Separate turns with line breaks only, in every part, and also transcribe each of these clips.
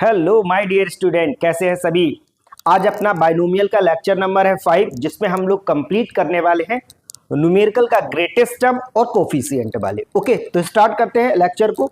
Hello my dear student, कैसे हैं सभी। आज अपना बाइनोमियल का लेक्चर नंबर है 5, जिसमें हम लोग कंप्लीट करने वाले हैं न्यूमेरिकल का ग्रेटेस्ट टर्म और कोफिशिएंट वाले। ओके, तो स्टार्ट करते हैं लेक्चर को।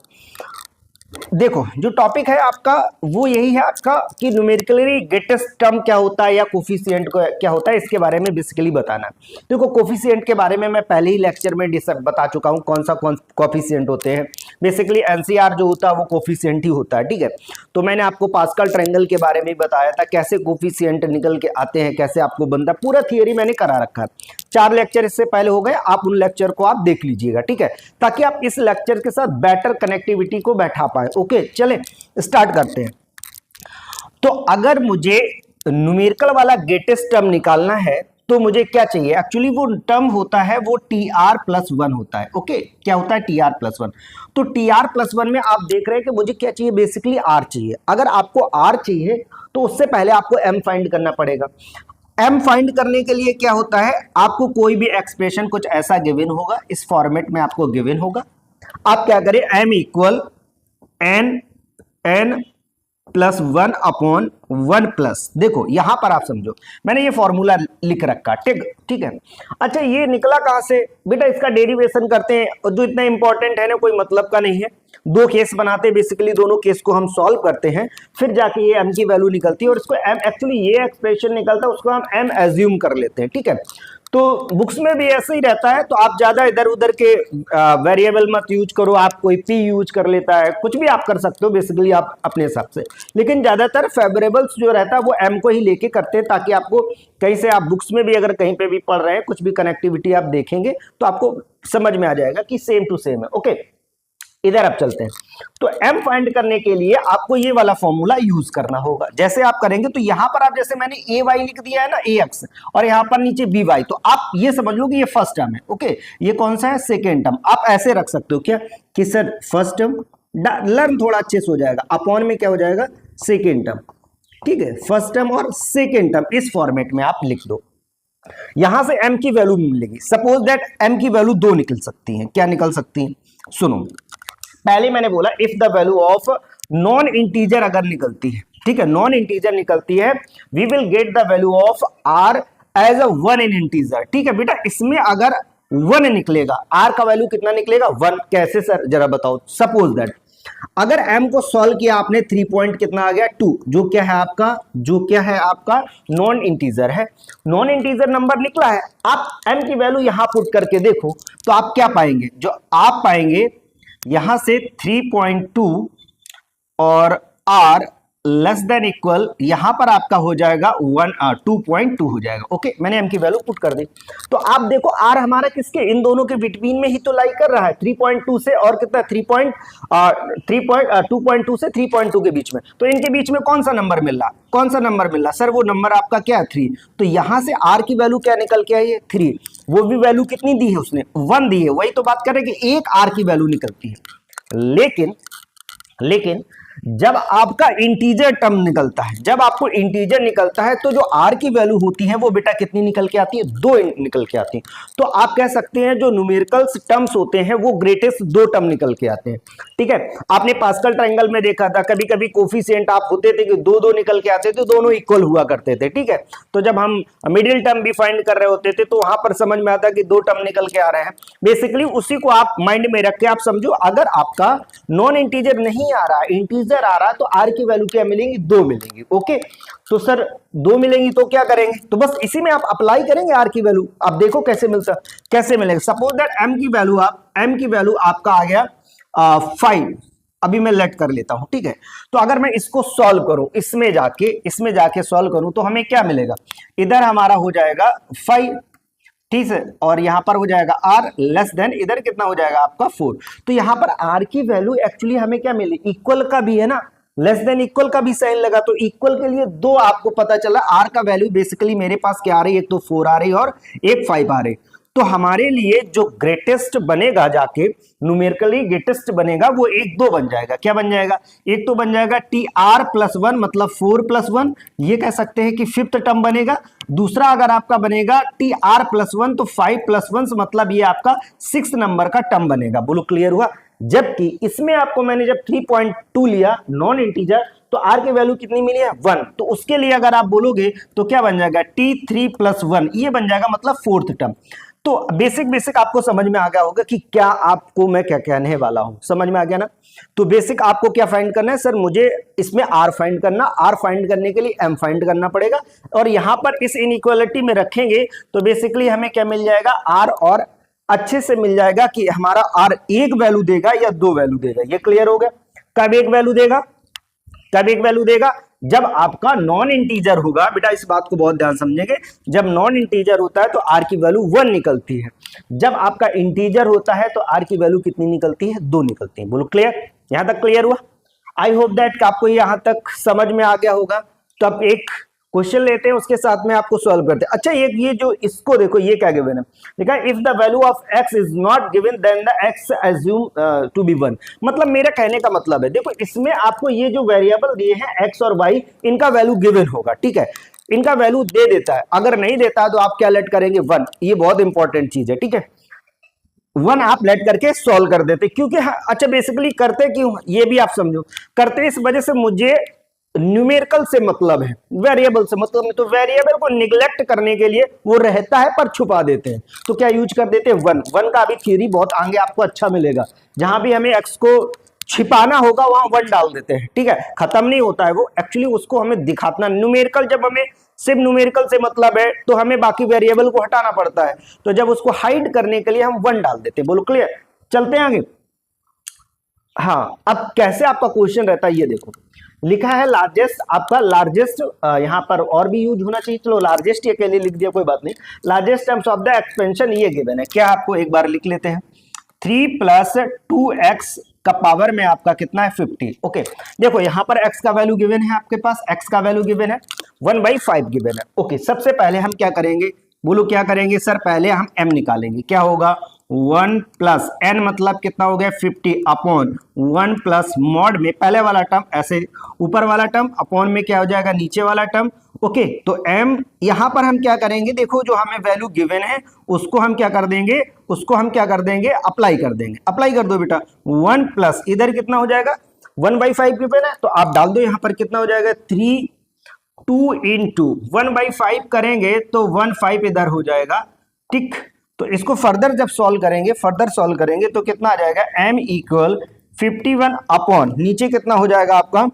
देखो, जो टॉपिक है आपका वो यही है आपका कि न्यूमेरिकली ग्रेटेस्ट टर्म क्या होता है या कोफिशिएंट क्या होता है, इसके बारे में बेसिकली बताना। देखो, कोफिशिएंट के बारे में मैं पहले ही लेक्चर में बता चुका हूं कौन कोफिशिएंट होते हैं। बेसिकली एनसीआर जो होता है वो कोफिशिएंट ही होता है, ठीक है। तो मैंने आपको पास्कल ट्रायंगल के बारे में बताया था, कैसे कोफिशिएंट निकल के आते हैं, कैसे आपको बनता है, पूरा थियरी मैंने करा रखा है। 4 लेक्चर इससे पहले हो गए, आप उन लेक्चर को आप देख लीजिएगा, ठीक है, ताकि आप इस लेक्चर के साथ बेटर कनेक्टिविटी को बैठा पाए। ओके, चले स्टार्ट करते हैं। तो अगर मुझे न्यूमेरिकल वाला ग्रेटेस्ट टर्म निकालना है तो मुझे क्या चाहिए, एक्चुअली वो टर्म होता है वो TR+1 होता है। ओके, क्या होता है TR+1। तो TR+1 में आप देख रहे हैं कि मुझे क्या चाहिए, बेसिकली R चाहिए। अगर आपको R चाहिए तो उससे पहले आपको M फाइंड करना पड़ेगा। M फाइंड करने के लिए क्या होता है, आपको कोई भी एक्सप्रेशन कुछ ऐसा गिवन होगा, इस फॉर्मेट में आपको गिवन होगा। आप क्या करें, M इक्वल n+1/1+। देखो यहां पर आप समझो, मैंने ये फॉर्मूला लिख रखा, ठीक है। अच्छा, ये निकला कहां से बेटा, इसका डेरिवेशन करते हैं, और जो इतना इंपॉर्टेंट है ना, कोई मतलब का नहीं है। 2 केस बनाते हैं, बेसिकली दोनों केस को हम सॉल्व करते हैं, फिर जाके ये m की वैल्यू निकलती है, और इसको m, एक्चुअली ये एक्सप्रेशन निकलता है, उसको हम m एज्यूम कर लेते हैं, ठीक है। तो बुक्स में भी ऐसे ही रहता है, तो आप ज्यादा इधर उधर के वेरिएबल मत यूज करो। आप कोई p यूज कर लेता है, कुछ भी आप कर सकते हो बेसिकली आप अपने हिसाब से, लेकिन ज्यादातर फेवरेबल्स जो रहता है वो m को ही लेके करते हैं, ताकि आपको कहीं से आप बुक्स में भी अगर कहीं पे भी पढ़ रहे हैं, कुछ भी कनेक्टिविटी आप देखेंगे तो आपको समझ में आ जाएगा कि सेम टू सेम है। ओके, इधर आप चलते हैं। तो m फाइंड करने के लिए आपको ये वाला फॉर्मूला यूज करना होगा। जैसे आप करेंगे तो यहां पर आप, जैसे मैंने ay लिख दिया है ना, ax, और यहां पर नीचे by, तो आप ये समझ लो कि ये फर्स्ट टर्म है। ओके, ये कौन सा है, सेकेंड टर्म। आप ऐसे रख सकते हो क्या कि सर फर्स्ट टर्म, लर्न थोड़ा अच्छे से हो जाएगा, अपॉन में क्या हो जाएगा, सेकेंड टर्म, ठीक है। फर्स्ट टर्म और सेकेंड टर्म इस फॉर्मेट में आप लिख दो। यहां से m की वैल्यू मिलेगी। सपोज दैट m की वैल्यू 2 निकल सकती है। क्या निकल सकती है, सुनो। पहले मैंने बोला if the value of non integer अगर निकलती है, ठीक है, नॉन इंटीजर निकलती है, we will get the value of r as a 1 in integer. ठीक है बेटा, इसमें अगर 1 निकलेगा, r का वैल्यू कितना निकलेगा, 1। कैसे सर, जरा बताओ। सपोज दैट अगर m को सॉल्व किया आपने, 3 पॉइंट कितना आ गया, 2, जो क्या है आपका नॉन इंटीजर है। नॉन इंटीजर नंबर निकला है। आप m की वैल्यू यहां पुट करके देखो तो आप क्या पाएंगे, जो आप पाएंगे यहां से 3.2 और r लेस देन इक्वल, यहां पर आपका हो जाएगा 2.2 हो जाएगा। ओके, मैंने m की वैल्यू पुट कर दी। तो आप देखो r हमारा किसके, इन दोनों के बिटवीन में ही तो लाई कर रहा है, 3.2 से और कितना 2.2 से 3.2 के बीच में। तो इनके बीच में कौन सा नंबर मिल रहा, सर वो नंबर आपका क्या है, 3। तो यहां से r की वैल्यू क्या निकल के आई है, 3। वो भी वैल्यू कितनी दी है उसने, 1 दी है। वही तो बात कर रहे हैं कि एक r की वैल्यू निकलती है। लेकिन जब आपका इंटीजर टर्म निकलता है, जब आपको इंटीजर निकलता है, तो जो r की वैल्यू होती है वो बेटा कितनी निकल के आती है, 2 निकल के आती है। तो आप कह सकते हैं जो न्यूमेरिकल्स टर्म्स होते हैं वो ग्रेटेस्ट 2 टर्म निकल के आते हैं, ठीक है। आपने पास्कल ट्रायंगल में देखा था, कभी कभी कोफिशिएंट आप होते थे कि 2 निकल के आते थे, दोनों इक्वल हुआ करते थे, ठीक है। तो जब हम मिडिल टर्म भी फाइंड कर रहे होते थे तो वहां पर समझ में आता कि 2 टर्म निकल के आ रहे हैं। बेसिकली उसी को आप माइंड में रख के आप समझो, अगर आपका नॉन इंटीजर नहीं आ रहा, इंटीजर आ रहा, तो r की वैल्यू क्या मिलेंगी, 2 मिलेंगी। ओके, तो सर 2 मिलेंगी तो क्या करेंगे, तो बस इसी में आप अप्लाई करेंगे r की वैल्यू। आप देखो कैसे मिलेगा। सपोज दैट m की वैल्यू आपका आ गया 5। अभी मैं लेट कर लेता हूं, ठीक है। तो अगर मैं इसको सॉल्व करूं, इसमें जाके सॉल्व करूं, तो हमें क्या मिलेगा, इधर हमारा हो जाएगा 5, ठीक है, और यहां पर हो जाएगा r लेस देन, इधर कितना हो जाएगा आपका 4। तो यहां पर r की वैल्यू एक्चुअली हमें क्या मिली, इक्वल का भी है ना, लेस देन इक्वल का भी साइन लगा, तो इक्वल के लिए 2 आपको पता चला। r का वैल्यू बेसिकली मेरे पास क्या आ रही है, एक तो 4 आ रही है और एक 5 आ रही। तो हमारे लिए जो ग्रेटेस्ट बनेगा, जाके न्यूमेरिकली ग्रेटेस्ट बनेगा, वो 1-2 बन जाएगा। क्या बन जाएगा, एक तो बन जाएगा TR+1, मतलब 4+1, ये कह सकते हैं कि 5th टर्म बनेगा। दूसरा अगर आपका बनेगा TR+1 तो 5+1, मतलब ये आपका 6th नंबर का टर्म बनेगा। बोलो क्लियर हुआ। जबकि इसमें आपको मैंने जब 3.2 लिया नॉन इंटीजर तो r की वैल्यू कितनी मिली है 1। तो उसके लिए अगर आप बोलोगे तो क्या बन जाएगा t3 + 1, ये बन जाएगा मतलब फोर्थ टर्म। तो बेसिक आपको समझ में आ गया होगा कि क्या आपको मैं क्या कहने वाला हूं, समझ में आ गया ना। तो बेसिक आपको क्या फाइंड करना है, सर मुझे इसमें r फाइंड करना, r फाइंड करने के लिए m फाइंड करना पड़ेगा और यहां पर इस इनइक्वालिटी में रखेंगे तो बेसिकली हमें क्या मिल जाएगा r, और अच्छे से मिल जाएगा कि हमारा r एक वैल्यू देगा या दो वैल्यू देगा। ये क्लियर हो गया। कब एक वैल्यू देगा, कब एक वैल्यू देगा, जब आपका नॉन इंटीजर होगा। बेटा इस बात को बहुत ध्यान समझेंगे, जब नॉन इंटीजर होता है तो r की वैल्यू 1 निकलती है, जब आपका इंटीजर होता है तो r की वैल्यू कितनी निकलती है, 2 निकलती है। बोलो क्लियर, यहां तक क्लियर हुआ। आई होप दैट आपको यहां तक समझ में आ गया होगा। तो अब एक क्वेश्चन लेते हैं, उसके साथ में आपको सॉल्व करते हैं। अच्छा ये जो इसको देखो, ये क्या गिवन है, देखा if the value of x is not given then the x assume to be 1। मतलब मेरा कहने का मतलब है, देखो इसमें आपको ये जो वेरिएबल दिए हैं x और y, इनका वैल्यू गिवन होगा, ठीक है, इनका वैल्यू दे देता है। अगर नहीं देता तो आप क्या लेट करेंगे 1, ये बहुत इंपॉर्टेंट चीज है, ठीक है, 1 आप लेट करके सॉल्व कर देते, क्योंकि अच्छा बेसिकली करते क्यों ये भी आप समझो, करते इस वजह से मुझे न्यूमेरिकल से मतलब है, वेरिएबल से मतलब नहीं। तो वेरिएबल को निगलेक्ट करने के लिए वो रहता है पर छुपा देते हैं, तो क्या यूज कर देते हैं 1 का अभी थ्योरी बहुत आगे आपको अच्छा मिलेगा, जहां भी हमें x को छिपाना होगा वहां 1 डाल देते हैं, ठीक है, खत्म नहीं होता है वो, एक्चुअली उसको हमें दिखाना न्यूमेरिकल, जब हमें सिर्फ न्यूमेरिकल से मतलब है तो हमें बाकी वेरिएबल को हटाना पड़ता है, तो जब उसको हाइड करने के लिए हम 1 डाल देते हैं। बोलो क्लियर, चलते हैं आगे। हाँ, अब कैसे आपका क्वेश्चन रहता है ये देखो, लिखा है लार्जेस्ट, आपका लार्जेस्ट यहां पर और भी यूज होना चाहिए, चलो लार्जेस्ट ये के लिए लिख दिया कोई बात नहीं, largest terms of the expansion ये गिवन है, क्या आपको एक बार लिख लेते हैं, 3 + 2x का पावर में आपका कितना है 50। ओके देखो यहां पर x का वैल्यू गिवन है, आपके पास x का वैल्यू गिवन है 1/5 गिवन है। ओके सबसे पहले हम क्या करेंगे, बोलो क्या करेंगे सर, पहले हम m निकालेंगे, क्या होगा 1 + n मतलब कितना हो गया 50 अपॉन 1 + मॉड में पहले वाला टर्म, ऐसे ऊपर वाला टर्म अपॉन में क्या हो जाएगा नीचे वाला टर्म। ओके तो m यहां पर हम क्या करेंगे, देखो जो हमें वैल्यू गिवन है उसको हम क्या कर देंगे, उसको हम क्या कर देंगे अप्लाई कर देंगे, अप्लाई कर दो बेटा, 1 + इधर कितना हो जाएगा 1/5 गिवन है तो आप डाल दो, यहां पर कितना हो जाएगा 3 2 × 1/5 करेंगे तो 1/5 इधर हो जाएगा, ठीक। तो इसको फर्दर जब सॉल्व करेंगे तो कितना आ जाएगा m = 51 अपॉन नीचे कितना हो जाएगा आपका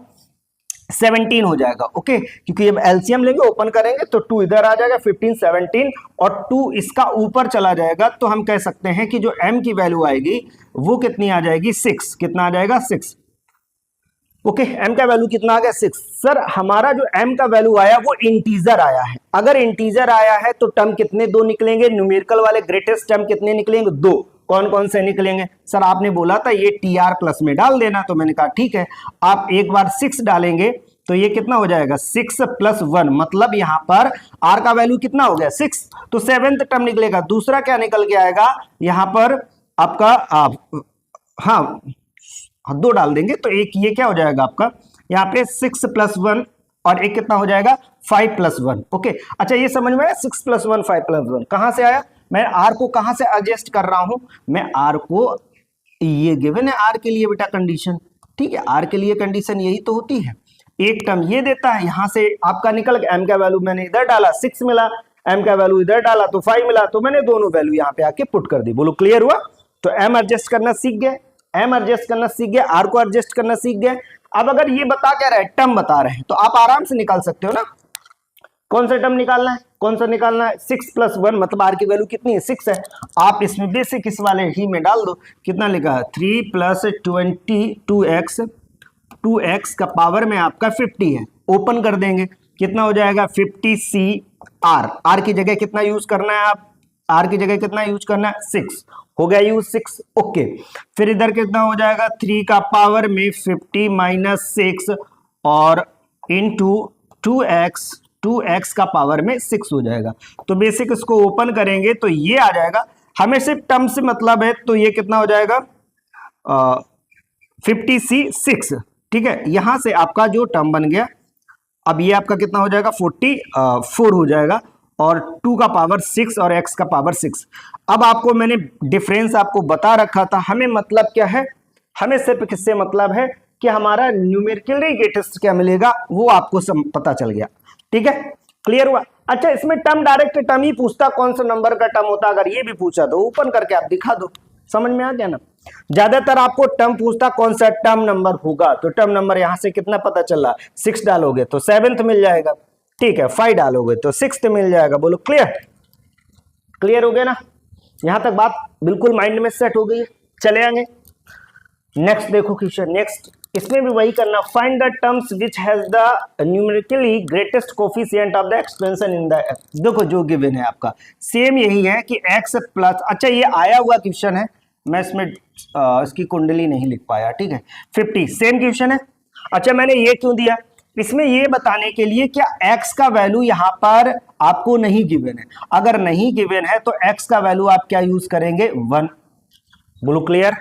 17 हो जाएगा। ओके क्योंकि जब एलसीएम लेंगे ओपन करेंगे तो 2 इधर आ जाएगा 15 17 और 2 इसका ऊपर चला जाएगा, तो हम कह सकते हैं कि जो m की वैल्यू आएगी वो कितनी आ जाएगी 6, कितना आ जाएगा 6। ओके m का वैल्यू कितना आ गया 6। सर हमारा जो m का वैल्यू आया वो इंटीजर आया है, अगर इंटीजर आया है तो टर्म कितने 2 निकलेंगे, न्यूमेरिकल वाले ग्रेटेस्ट टर्म कितने निकलेंगे 2, कौन कौन से निकलेंगे, सर आपने बोला था ये tr प्लस में डाल देना, तो मैंने कहा ठीक है, आप एक बार 6 डालेंगे तो ये कितना हो जाएगा 6 + 1 मतलब यहाँ पर r का वैल्यू कितना हो गया 6, तो 7th टर्म निकलेगा। दूसरा क्या निकल के आएगा यहाँ पर आपका हाँ 2 डाल देंगे तो एक ये क्या हो जाएगा आपका यहाँ पे 6 + 1 और एक कितना हो जाएगा 5 + 1। ओके अच्छा ये समझ में आया 6 + 1 5 + 1 कहां से आया, मैं r को कहां से एडजस्ट कर रहा हूं, मैं r को, ये गिवन है r के लिए बेटा कंडीशन, ठीक है, r के लिए कंडीशन यही तो होती है, एक टर्म ये देता है, यहां से आपका निकल गया m का वैल्यू मैंने इधर डाला 6 मिला, m का वैल्यू इधर डाला तो 5 मिला, तो मैंने दोनों वैल्यू यहाँ पे आके पुट कर दी। बोलो क्लियर हुआ। तो m एडजस्ट करना सीख गए, m एडजस्ट करना सीख गए, r को एडजस्ट करना सीख गए। अब अगर ये बता क्या रहे टर्म बता रहे हैं तो आप आराम से निकाल सकते हो ना, कौन सा टर्म निकालना है, कौन सा निकालना है 6 + 1 मतलब r की वैल्यू कितनी है 6 है, आप इसमें बेसिक इस वाले ही में डाल दो, कितना लिखा है 3 + 2x का पावर में आपका 50 है, ओपन कर देंगे कितना हो जाएगा 50 r की जगह कितना यूज करना है, आप r की जगह कितना यूज करना है 6, हो गया यूज 6। ओके फिर इधर कितना हो जाएगा 3 का पावर में 50 - 6 और इंटू 2x का पावर में 6 हो जाएगा, तो बेसिक इसको ओपन करेंगे तो ये आ जाएगा, हमें सिर्फ टर्म से मतलब है, तो ये कितना हो जाएगा 50c6, ठीक है, यहां से आपका जो टर्म बन गया, अब ये आपका कितना हो जाएगा 44 हो जाएगा, और 2 का पावर 6 और x का पावर 6। अब आपको मैंने डिफरेंस आपको बता रखा था, हमें मतलब क्या है हमें सिर्फ किससे मतलब है कि हमारा न्यूमेरिकली ग्रेटेस्ट क्या मिलेगा वो आपको पता चल गया। ठीक है, क्लियर हुआ। अच्छा, इसमें टर्म डायरेक्ट टर्म ही पूछता, कौन सा नंबर का टर्म होता, अगर ये भी पूछा तो ओपन करके आप दिखा दो, समझ में आ गया ना। ज्यादातर आपको टर्म पूछता कौन सा टर्म नंबर होगा, तो टर्म नंबर यहां से कितना पता चला, 6 डालोगे तो 7th मिल जाएगा। ठीक है, 5 डालोगे तो 6th मिल जाएगा। बोलो क्लियर, क्लियर हो गया ना। यहां तक बात बिल्कुल माइंड में सेट हो गई है। चले आएंगे नेक्स्ट, देखो क्वेश्चन नेक्स्ट, इसमें भी वही करना, find the terms which has the numerically greatest coefficient of the expansion in the. देखो जो गिवन है आपका सेम यही है कि x प्लस, अच्छा ये आया हुआ क्वेश्चन है, मैं इसमें इसकी कुंडली नहीं लिख पाया। ठीक है, 50 सेम क्वेश्चन है। अच्छा मैंने ये क्यों दिया, इसमें ये बताने के लिए क्या x का वैल्यू यहां पर आपको नहीं गिवन है, अगर नहीं गिवन है तो x का वैल्यू आप क्या यूज करेंगे, 1। बोलो क्लियर,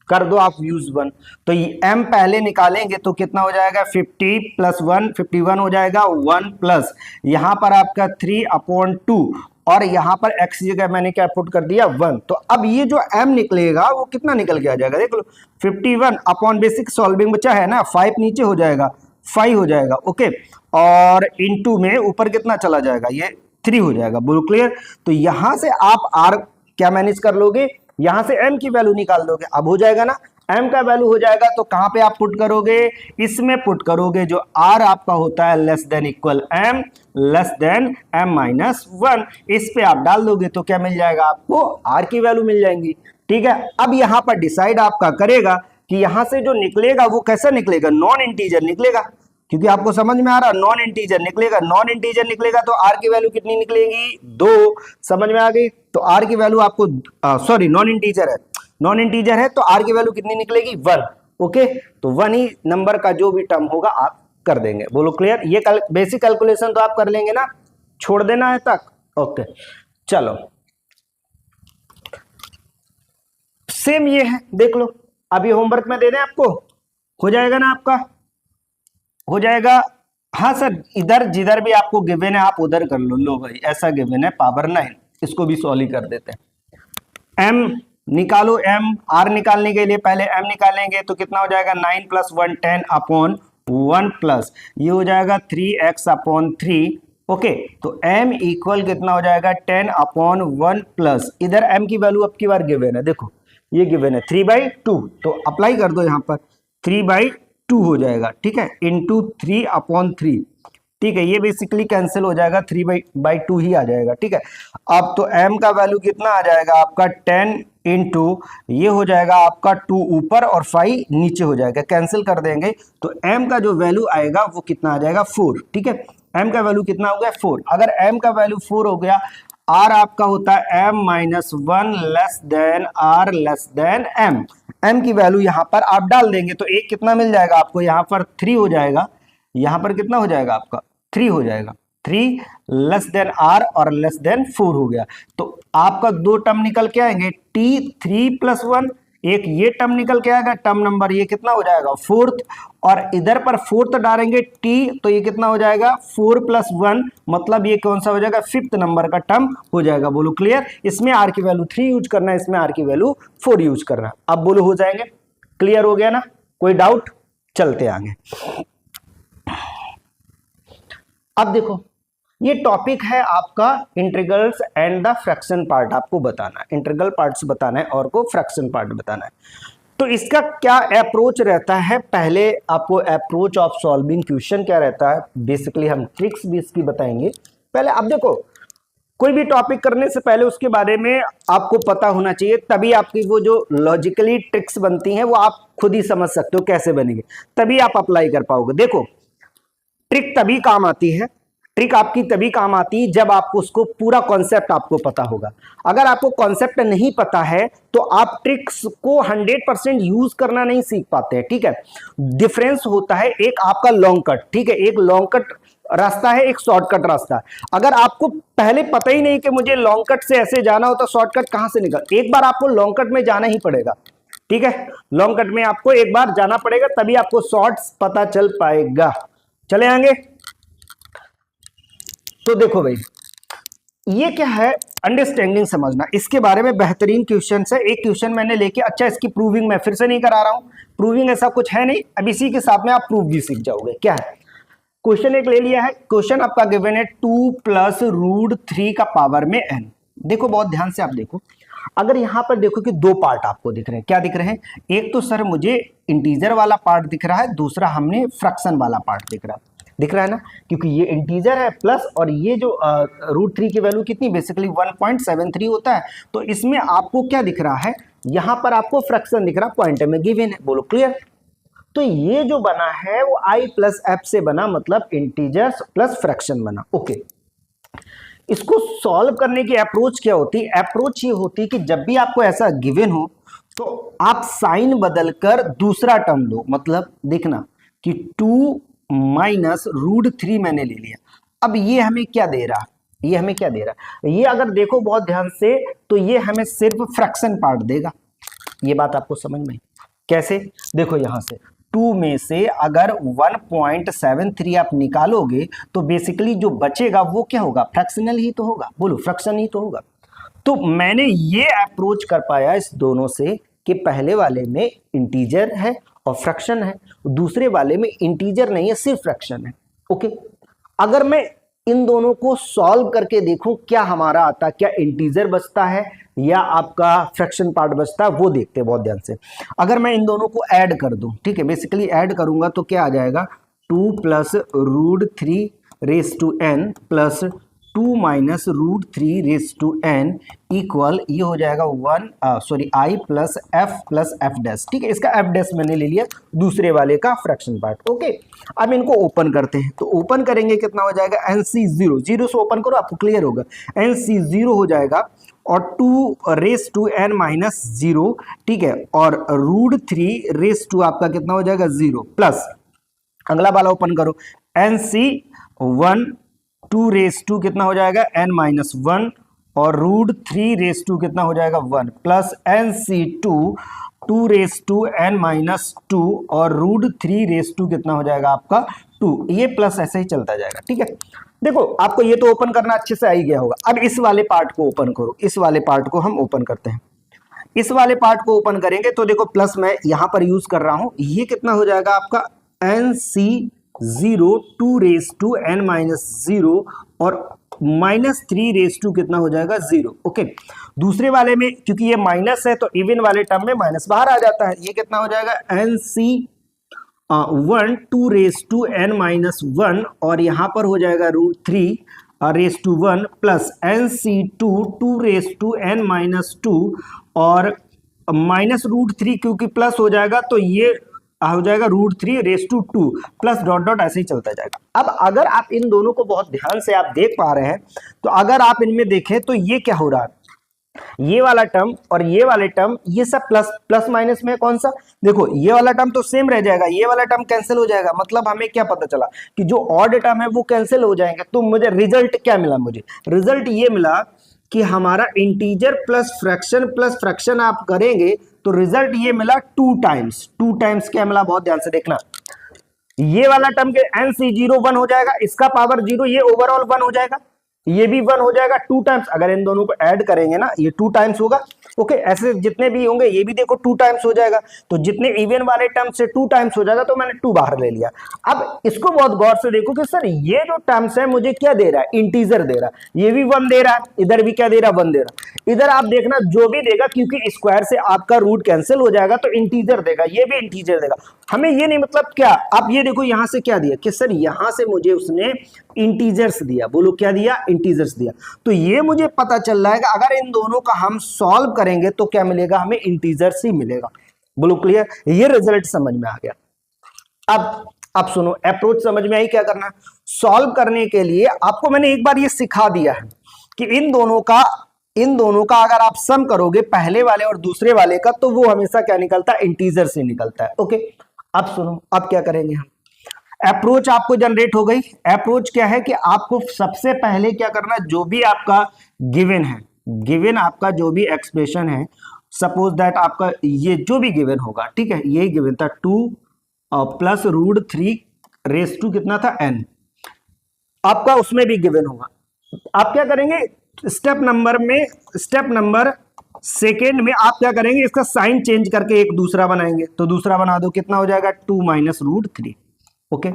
कर दो आप यूज 1। तो m पहले निकालेंगे तो कितना हो जाएगा, 50 प्लस 1 51 हो जाएगा, 1 प्लस यहां पर आपका 3/2 और यहां पर x की जगह मैंने क्या पुट कर दिया, 1। तो अब ये जो m निकलेगा वो कितना निकल के आ जाएगा, देख लो 51 अपॉन बेसिक सॉल्विंग बचा है ना, 5 नीचे हो जाएगा, 5 हो जाएगा। ओके, और इनटू में ऊपर कितना चला जाएगा, ये 3 हो जाएगा। बोलो क्लियर। तो यहां से आप r क्या मैनेज कर लोगे, यहां से m की वैल्यू निकाल दोगे। अब हो जाएगा ना, m का वैल्यू हो जाएगा तो कहां पे आप पुट करोगे, इसमें पुट करोगे जो r आपका होता है less than equal m less than m minus 1, इस पे आप डाल दोगे तो क्या मिल जाएगा आपको, r की वैल्यू मिल जाएंगी। ठीक है, अब यहां पर डिसाइड आपका करेगा कि यहां से जो निकलेगा वो कैसा निकलेगा, नॉन इंटीजर निकलेगा, क्योंकि आपको समझ में आ रहा, नॉन इंटीजर निकलेगा, नॉन इंटीजर निकलेगा तो r की वैल्यू कितनी निकलेगी, 2। समझ में आ गई, तो r की वैल्यू आपको सॉरी नॉन इंटीजर है, नॉन इंटीजर है तो r की वैल्यू कितनी निकलेगी, 1। ओके, तो 1 ही नंबर का जो भी टर्म होगा आप कर देंगे। बोलो क्लियर, ये बेसिक कैलकुलेशन तो आप कर लेंगे ना, छोड़ देना है तक। ओके चलो, सेम ये है, देख लो, अब ये होमवर्क में दे दें आपको, हो जाएगा ना आपका, हो जाएगा। हाँ सर, इधर जिधर भी आपको गिवन है आप उधर कर लो, लो भाई ऐसा गिवन है पावर 9, इसको भी सॉल्व कर देते हैं। m निकालो, m r निकालने के लिए पहले m निकालेंगे तो कितना हो जाएगा, 9 प्लस 1 10 अपॉन 1 प्लस ये हो जाएगा 3x अपॉन 3। ओके, तो m इक्वल कितना हो जाएगा, 10 अपॉन 1 प्लस इधर m की वैल्यू अब की बार गिवन है, देखो ये गिवन है 3/2, तो अप्लाई कर दो यहाँ पर 3/2 हो जाएगा। ठीक है, इंटू 3/3। ठीक है, ये बेसिकली कैंसिल हो जाएगा, 3/2 ही आ जाएगा। ठीक है, अब तो m का वैल्यू कितना आ जाएगा आपका 10 इंटू ये हो जाएगा आपका 2 ऊपर और 5 नीचे हो जाएगा, कैंसिल कर देंगे तो m का जो वैल्यू आएगा वो कितना आ जाएगा, 4। ठीक है, m का वैल्यू कितना हो गया, 4। अगर m का वैल्यू 4 हो गया, r आपका होता है m minus 1 less than r less than m। m की वैल्यू यहां पर आप डाल देंगे तो एक कितना मिल जाएगा आपको, यहां पर 3 हो जाएगा, यहां पर कितना हो जाएगा आपका 3 हो जाएगा, 3 लेस देन r और लेस देन 4 हो गया। तो आपका दो टर्म निकल के आएंगे, t3 प्लस 1, एक ये टर्म निकल के आएगा, टर्म नंबर ये कितना हो जाएगा 4th, और इधर पर 4th डालेंगे t, तो ये कितना हो जाएगा 4 प्लस 1, मतलब ये कौन सा हो जाएगा, 5th नंबर का टर्म हो जाएगा। बोलो क्लियर, इसमें r की वैल्यू 3 यूज करना है, इसमें r की वैल्यू 4 यूज करना है। अब बोलो हो जाएंगे, क्लियर हो गया ना, कोई डाउट, चलते आगे। अब देखो ये टॉपिक है आपका integrals and the fraction part, आपको बताना है, इंटीग्रल पार्ट्स बताना है और को फ्रैक्शन पार्ट बताना है। तो इसका क्या अप्रोच रहता है, पहले आपको अप्रोच ऑफ सॉल्विंग क्वेश्चन क्या रहता है, बेसिकली हम ट्रिक्स भी इसकी बताएंगे। पहले आप देखो, कोई भी टॉपिक करने से पहले उसके बारे में आपको पता होना चाहिए, तभी आपकी वो जो लॉजिकली ट्रिक्स बनती हैं वो आप खुद ही समझ सकते हो कैसे बनेगी, तभी आप अप्लाई कर पाओगे। देखो ट्रिक तभी काम आती है, ट्रिक आपकी तभी काम आती है जब आपको उसको पूरा कॉन्सेप्ट आपको पता होगा। अगर आपको कॉन्सेप्ट नहीं पता है तो आप ट्रिक्स को 100% यूज करना नहीं सीख पाते हैं। ठीक है, डिफरेंस होता है, एक आपका लॉन्ग कट, ठीक है, एक लॉन्ग कट रास्ता है, एक शॉर्टकट रास्ता है। अगर आपको पहले पता ही नहीं कि मुझे लॉन्ग कट से ऐसे जाना हो तो शॉर्टकट कहां से निकल, एक बार आपको लॉन्ग कट में जाना ही पड़ेगा। ठीक है, लॉन्ग कट में आपको एक बार जाना पड़ेगा, तभी आपको शॉर्ट्स पता चल पाएगा। चले आएंगे, तो देखो भाई ये क्या है, अंडरस्टैंडिंग समझना, इसके बारे में बेहतरीन क्वेश्चन है। एक क्वेश्चन मैंने लेके, अच्छा इसकी प्रूविंग मैं फिर से नहीं करा रहा हूं, प्रूविंग ऐसा कुछ है नहीं, अब इसी के साथ में आप प्रूफ भी सीख जाओगे। क्या है, क्वेश्चन एक ले लिया है, क्वेश्चन आपका गिवन है 2 + √3 का पावर में n। देखो बहुत ध्यान से आप देखो, अगर यहां पर देखो कि दो पार्ट आपको दिख रहे हैं, क्या दिख रहे हैं, एक तो सर मुझे इंटीजर वाला पार्ट दिख रहा है, दूसरा हमने फ्रैक्शन वाला पार्ट दिख रहा है ना, क्योंकि ये इंटीजर है प्लस, और ये जो √3 की वैल्यू कितनी, बेसिकली 1.73 होता है, तो इसमें आपको क्या दिख रहा है, यहां पर आपको फ्रैक्शन दिख रहा है, पॉइंट में गिवन है, बोलो क्लियर। तो ये जो बना है वो i + f से बना, मतलब इंटीजर्स प्लस फ्रैक्शन बना। ओके, इसको सॉल्व करने की अप्रोच क्या होती है, अप्रोच ये होती है कि जब भी आपको ऐसा गिवन हो तो आप साइन बदलकर दूसरा टर्म लो, मतलब देखना कि 2 - √3 मैंने ले लिया। अब ये हमें क्या दे रहा, ये हमें क्या दे रहा, ये अगर देखो बहुत ध्यान से तो ये हमें सिर्फ फ्रैक्शन पार्ट देगा। ये बात आपको समझ में, कैसे, देखो यहां से 2 में से अगर 1.73 आप निकालोगे तो बेसिकली जो बचेगा वो क्या होगा, फ्रैक्शनल ही तो होगा, बोलो फ्रैक्शन ही तो होगा। तो मैंने ये अप्रोच कर पाया इस दोनों से कि पहले वाले में इंटीजर है और फ्रैक्शन है, दूसरे वाले में इंटीजर नहीं है, सिर्फ फ्रैक्शन है। ओके, अगर मैं इन दोनों को सॉल्व करके देखूं क्या हमारा आता, क्या इंटीजर बचता है या आपका फ्रैक्शन पार्ट बचता है, वो देखते हैं बहुत ध्यान से। अगर मैं इन दोनों को ऐड कर दूं, ठीक है, बेसिकली ऐड करूंगा तो क्या आ जाएगा, 2 + √3 प्लस 2 - √3 इक्वल, ये हो जाएगा i + f, ठीक है, इसका f' मैंने ले लिया, दूसरे वाले का फ्रैक्शन पार्ट। ओके, अब इनको ओपन करते हैं, तो ओपन करेंगे कितना हो जाएगा, NC0, 0 से ओपन करो आपको क्लियर होगा, NC0 हो जाएगा, और 2 - 0, ठीक है, और √3 आपका कितना हो जाएगा 0, प्लस अगला वाला ओपन करो, NC1 2 कितना हो जाएगा n-1, और √3 कितना हो जाएगा 1, प्लस NC2 2 और √3 कितना हो जाएगा आपका 2, ये प्लस ऐसे ही चलता जाएगा। ठीक है, देखो आपको ये तो ओपन करना अच्छे से आ ही गया होगा। अब इस वाले पार्ट को ओपन करो, इस वाले पार्ट को हम ओपन करते हैं। इस वाले पार्ट को ओपन करेंगे तो देखो प्लस मैं यहां पर यूज कर रहा हूं, ये कितना हो जाएगा आपका NC0 2 और -3 कितना हो जाएगा 0। ओके, दूसरे वाले में क्योंकि ये माइनस है तो इवन वाले टर्म में माइनस बाहर आ जाता है, ये कितना हो जाएगा NC1 2 और यहां पर हो जाएगा √3 प्लस NC2 2 और -√3 क्योंकि प्लस हो जाएगा तो ये हो जाएगा √3 प्लस डॉट डॉट ऐसे ही चलता जाएगा। अब अगर आप इन दोनों को बहुत ध्यान से आप देख पा रहे हैं तो अगर आप इनमें देखें तो ये क्या हो रहा है, ये वाला टर्म और ये वाले टर्म ये सब प्लस माइनस में कौन सा, देखो ये वाला टर्म तो सेम रह जाएगा, ये वाला टर्म कैंसिल हो जाएगा। मतलब हमें क्या पता चला कि जो ऑड टर्म है वो कैंसिल हो जाएंगे। तो मुझे रिजल्ट क्या मिला, मुझे रिजल्ट ये मिला कि हमारा इंटीजर प्लस फ्रैक्शन आप करेंगे तो रिजल्ट ये मिला 2 टाइम्स क्या मिला, बहुत ध्यान से देखना। ये वाला टर्म के NC0 1 हो जाएगा, इसका पावर 0, ये ओवरऑल 1 हो जाएगा, ये भी 1 हो जाएगा 2 टाइम्स। अगर इन दोनों को ऐड करेंगे ना ये 2 टाइम्स होगा। ओके, ऐसे जितने भी होंगे ये भी देखो 2 टाइम्स हो जाएगा। तो जितने इवन वाले टर्म से 2 टाइम्स हो जाएगा तो मैंने 2 बाहर ले लिया। अब इसको बहुत गौर से देखो कि सर ये जो टर्म्स है मुझे क्या दे रहा है, इंटीजर दे रहा है, ये भी 1 दे रहा है, इधर भी क्या दे रहा है 1 दे रहा है। इधर आप देखना जो भी देगा क्योंकि स्क्वायर से आपका रूट कैंसिल हो जाएगा तो इंटीजर देगा, ये भी इंटीजर देगा। हमें ये नहीं मतलब क्या, आप ये देखो यहां से क्या दिया कि सर यहां से मुझे उसने इंटीजर्स दिया, बोलो क्या दिया, इंटीजर्स दिया। तो ये मुझे पता चल रहा है कि अगर इन दोनों का हम सॉल्व करेंगे तो क्या मिलेगा, हमें इंटीजर्स ही मिलेगा। बोलो क्लियर, ये रिजल्ट समझ में आ गया। अब सुनो, अप्रोच समझ में आई, क्या करना है सॉल्व करने के लिए। आपको मैंने एक बार ये सिखा दिया है कि इन दोनों का अगर आप सम करोगे पहले वाले और दूसरे वाले का तो वो हमेशा क्या निकलता है, इंटीजर से निकलता है। ओके, अब सुनो, अब क्या करेंगे हम, अप्रोच आपको जनरेट हो गई। अप्रोच क्या है कि आपको सबसे पहले क्या करना है, जो भी आपका गिवन है, गिवन आपका जो भी एक्सप्रेशन है, सपोज दैट आपका ये जो भी गिवन होगा, ठीक है, यही गिवन था 2 प्लस √3 कितना था n, आपका उसमें भी गिवन होगा। आप क्या करेंगे, स्टेप नंबर सेकेंड में आप क्या करेंगे, इसका साइन चेंज करके एक दूसरा बनाएंगे। तो दूसरा बना दो, कितना हो जाएगा 2 माइनस रूट 3। ओके,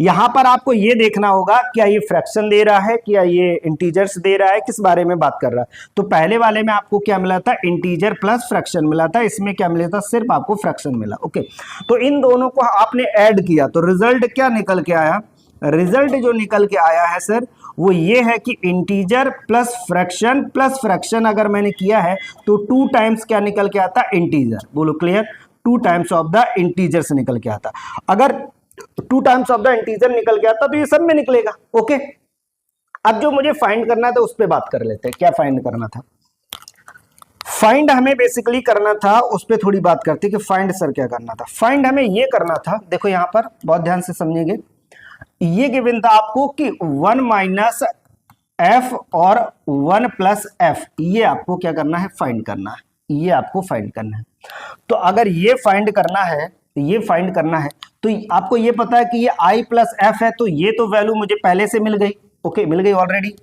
यहां पर आपको ये देखना होगा क्या ये फ्रैक्शन दे रहा है, क्या ये इंटीजर्स दे रहा है, किस बारे में बात कर रहा है। तो पहले वाले में आपको क्या मिला था, इंटीजर प्लस फ्रैक्शन मिला था, इसमें क्या मिला था, सिर्फ आपको फ्रैक्शन मिला। ओके, तो इन दोनों को आपने ऐड किया तो रिजल्ट क्या निकल के आया, रिजल्ट जो निकल के आया है सर वो ये है कि इंटीजर प्लस फ्रैक्शन अगर मैंने किया है तो 2 टाइम्स क्या निकल के आता, इंटीजर। बोलो clear, 2 times of the integer से निकल के आता। अगर 2 टाइम्स ऑफ द इंटीजर निकल के आता तो ये सब में निकलेगा। ओके, अब जो मुझे फाइंड करना था उस पर बात कर लेते हैं। क्या फाइंड करना था, फाइंड हमें बेसिकली करना था, उस पर थोड़ी बात करते कि फाइंड सर क्या करना था। फाइंड हमें ये करना था, देखो यहां पर बहुत ध्यान से समझिएगा, ये गिवन था आपको कि 1 माइनस एफ और 1 प्लस एफ, ये आपको क्या करना है, फाइंड करना है, ये आपको फाइंड करना है। तो अगर ये फाइंड करना है, ये फाइंड करना है तो आपको ये पता है कि ये i प्लस एफ है, तो ये तो वैल्यू मुझे पहले से मिल गई। ओके, मिल गई ऑलरेडी।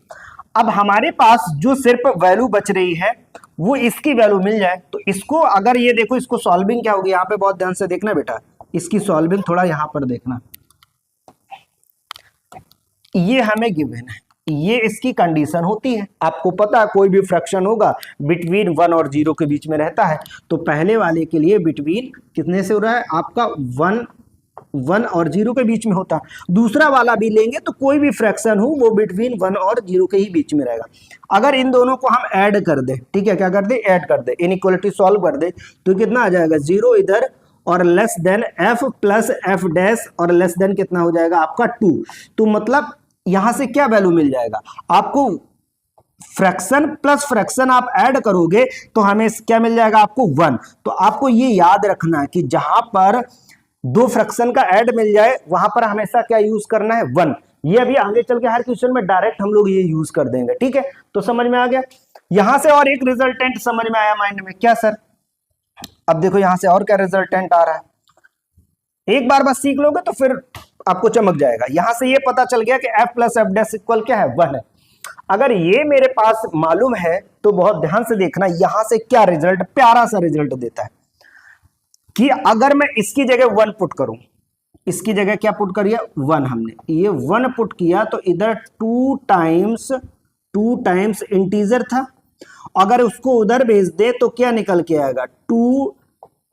अब हमारे पास जो सिर्फ वैल्यू बच रही है वो इसकी वैल्यू मिल जाए तो इसको, अगर ये देखो इसको सॉल्विंग क्या होगी, यहाँ पे बहुत ध्यान से देखना बेटा, इसकी सॉल्विंग थोड़ा यहाँ पर देखना। ये हमें गिवन है, ये इसकी कंडीशन होती है। आपको पता है कोई भी फ्रैक्शन होगा बिटवीन 1 और 0 के बीच में रहता है, तो पहले वाले के लिए बिटवीन कितने से हो रहा है आपका 1 और 0 के बीच में होता है। दूसरा वाला भी लेंगे तो कोई भी फ्रैक्शन हो वो बिटवीन 1 और 0 के ही बीच में रहेगा। अगर इन दोनों को हम ऐड कर दें, ठीक है, क्या कर दे, ऐड कर दे, इनइक्वालिटी सॉल्व कर दे, तो कितना आ जाएगा, 0 इधर और less than F plus F dash और लेस देन कितना हो जाएगा आपका 2। तो मतलब यहां से क्या वैल्यू मिल जाएगा आपको, फ्रैक्शन प्लस फ्रैक्शन आप ऐड करोगे तो हमें क्या मिल जाएगा आपको 1। तो आपको ये याद रखना है कि जहां पर 2 फ्रैक्शन का ऐड मिल जाए वहां पर हमेशा क्या यूज करना है, 1। ये अभी आगे चल के हर क्वेश्चन में डायरेक्ट हम लोग ये यूज कर देंगे, ठीक है। तो समझ में आ गया। यहां से और एक रिजल्टेंट समझ में आया माइंड में, क्या सर, अब देखो यहां से और क्या रिजल्टेंट आ रहा है, एक बार बस सीख लोगे तो फिर आपको चमक जाएगा। यहां से ये पता चल गया कि f plus F dash equal क्या है, 1 है। अगर ये मेरे पास मालूम है तो बहुत ध्यान से देखना, यहां से क्या रिजल्ट, प्यारा सा रिजल्ट देता है कि अगर मैं इसकी जगह 1 पुट करूं, इसकी जगह क्या पुट करिए, 1, हमने ये 1 पुट किया तो इधर 2 टाइम्स इंटीजर था, अगर उसको उधर भेज दे तो क्या निकल के आएगा, 2